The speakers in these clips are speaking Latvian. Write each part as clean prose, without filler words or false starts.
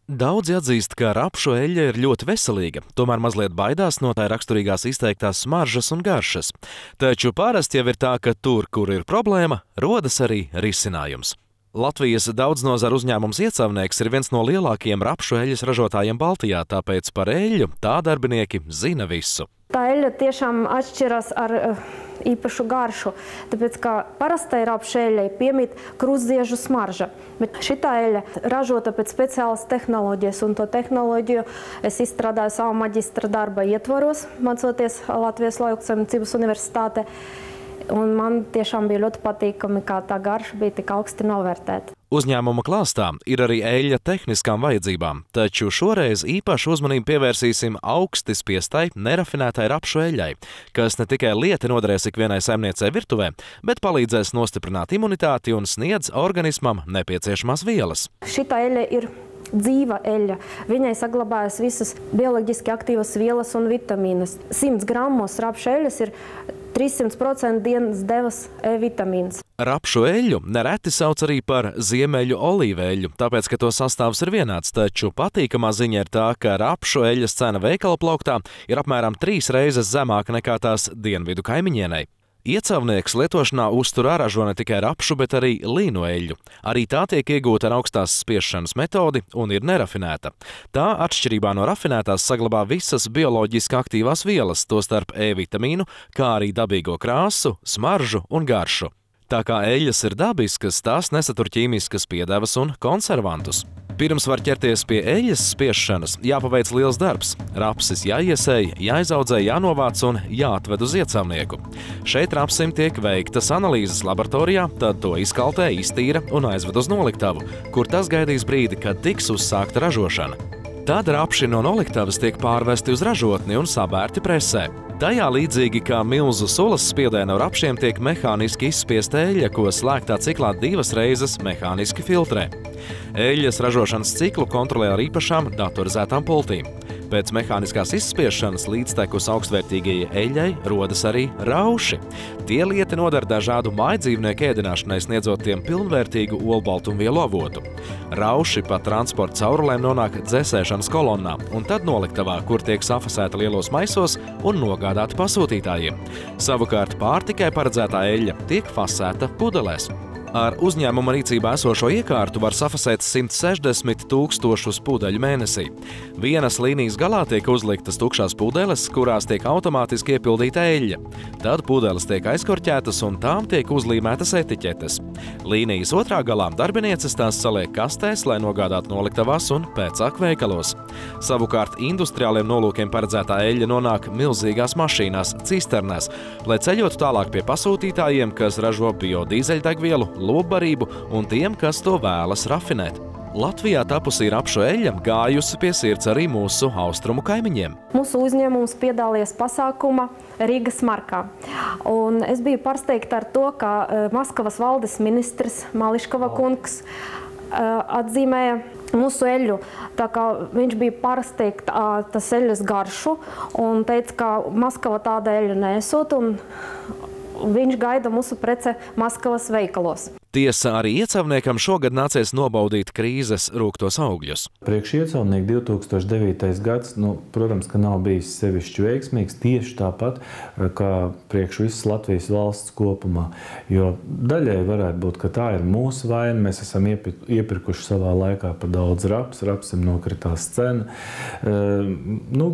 Daudzi atzīst, ka rapšu eļļa ir ļoti veselīga, tomēr mazliet baidās no tā raksturīgās izteiktās smaržas un garšas. Taču parasti jau ir tā, ka tur, kur ir problēma, rodas arī risinājums. Latvijas daudznazaru uzņēmums Iecavnieks ir viens no lielākajiem rapšu eļļas ražotājiem Baltijā, tāpēc par eļļu tā darbinieki zina visu. Tā eļļa tiešām atšķiras ar īpašu garšu, tāpēc kā parastai rapšu eļļai piemīt krustdziežu smarža. Bet šitā eļļa ražota pēc speciālas tehnoloģijas, un to tehnoloģiju es izstrādāju savu maģistra darba ietvaros, mācoties Latvijas Lauksaimniecības universitātē. Un man tiešām bija ļoti patīkami, kā tā garša bija tik augsti novērtēta. Uzņēmuma klāstā ir arī eļļa tehniskām vajadzībām, taču šoreiz īpašu uzmanību pievērsīsim augsti spiestai, nerafinētai rapšu eļļai, kas ne tikai lieti noderēs ikvienai saimniecei virtuvē, bet palīdzēs nostiprināt imunitāti un sniedz organismam nepieciešamās vielas. Šitā eļļa ir dzīva eļļa. Viņai saglabājas visas bioloģiski aktīvas vielas un vitamīnas. 100 grammos rapšu eļļas ir 300% dienas devas E-vitamīns. Rapšu eļļu nereti sauc arī par ziemeļu olīveļļu, tāpēc, ka to sastāvs ir vienāds, taču patīkamā ziņa ir tā, ka rapšu eļļas cena veikala plauktā ir apmēram 3 reizes zemāka nekā tās dienvidu kaimiņienei. Iecavnieks lietošanā uzturā ražo ne tikai rapšu, bet arī līnu eļļu. Arī tā tiek iegūta ar augstās spiešanas metodi un ir nerafinēta. Tā, atšķirībā no rafinētās, saglabā visas bioloģiski aktīvās vielas, tostarp E-vitamīnu, kā arī dabīgo krāsu, smaržu un garšu. Tā kā eļļas ir dabiskas, tās nesatur ķīmiskas piedevas un konservantus. Pirms var ķerties pie eļļas spiešanas, jāpaveic liels darbs. Rapsis jāiesēj, jāizaudzē, jānovāc un jāatved uz iecavnieku. Šeit rapsim tiek veiktas analīzes laboratorijā, tad to izkaltē, iztīra un aizved uz noliktavu, kur tas gaidīs brīdi, kad tiks uzsākta ražošana. Tad rapši no noliktavas tiek pārvesti uz ražotni un sabērti presē. Tajā līdzīgi kā milzu sulas spiedē no rapšiem tiek mehāniski izspiesta eļļa, ko slēgtā ciklā 2 reizes mehāniski filtrē. Eļļas ražošanas ciklu kontrolē ar īpašām datorizētām pultīm. Pēc mehāniskās izspiešanas līdztekus augstvērtīgajai eļļai rodas arī rauši. Tie lieti nodara dažādu mājdzīvnieku ēdināšanai, sniedzot tiem pilnvērtīgu olbaltumvielu avotu. Rauši pa transporta caurulēm nonāk dzēsēšanas kolonnā un tad noliktavā, kur tiek safasēta lielos maisos un nogādāta pasūtītājiem. Savukārt pārtikai paredzētā eļļa tiek fasēta pudelēs. Ar uzņēmuma rīcībā esošo iekārtu var safasēt 160 000 pudeļu mēnesī. Vienas līnijas galā tiek uzliktas tukšās pudeles, kurās tiek automātiski iepildīta eļļa. Tad pudeles tiek aizkorķētas un tām tiek uzlīmētas etiķetes. Līnijas otrā galā darbinieces tās saliek kastēs, lai nogādātu noliktavās un pēcāk veikalos. Savukārt industriāliem nolūkiem paredzētā eļļa nonāk milzīgās mašīnās, cisternēs, lai ceļotu tālāk pie pasūtītājiem, kas ražo biodīzeļdegvielu, lopbarību un tiem, kas to vēlas rafinēt. Latvijā tapusī rapšu eļļa gājusi pie sirds arī mūsu austrumu kaimiņiem. Mūsu uzņēmums piedalījās pasākuma Rīgas markā. Un es biju pārsteigta ar to, ka Maskavas valdes ministrs Mališkova kungs atzīmēja mūsu eļļu, tā kā viņš bija pārsteigts tas eļļas garšu un teica, ka Maskava tāda eļļa neesot un viņš gaida mūsu prece Maskavas veikalos. Tiesa, arī iecavniekam šogad nācies nobaudīt krīzes rūgtos augļus. Priekš iecavnieku 2009. gads, protams, ka nav bijis sevišķi veiksmīgs, tieši tāpat kā priekš visas Latvijas valsts kopumā. Jo daļai varētu būt, ka tā ir mūsu vaina, mēs esam iepirkuši savā laikā par daudz rapsim nokritās cena.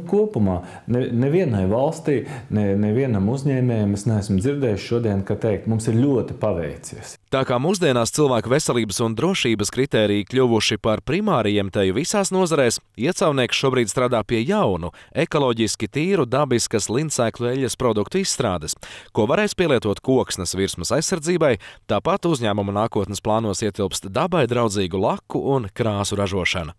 Kopumā nevienai valstī, nevienam uzņēmējam es neesmu dzirdējis šodien, ka teikt, mums ir ļoti paveicies. Tā kā mūsdienās cilvēku veselības un drošības kritēriji kļuvuši par primāriem teju visās nozarēs, Iecavnieks šobrīd strādā pie jaunu, ekoloģiski tīru, dabiskas linsēklu eļļas produktu izstrādes, ko varēs pielietot koksnes virsmas aizsardzībai, tāpat uzņēmuma nākotnes plānos ietilpst dabai draudzīgu laku un krāsu ražošana.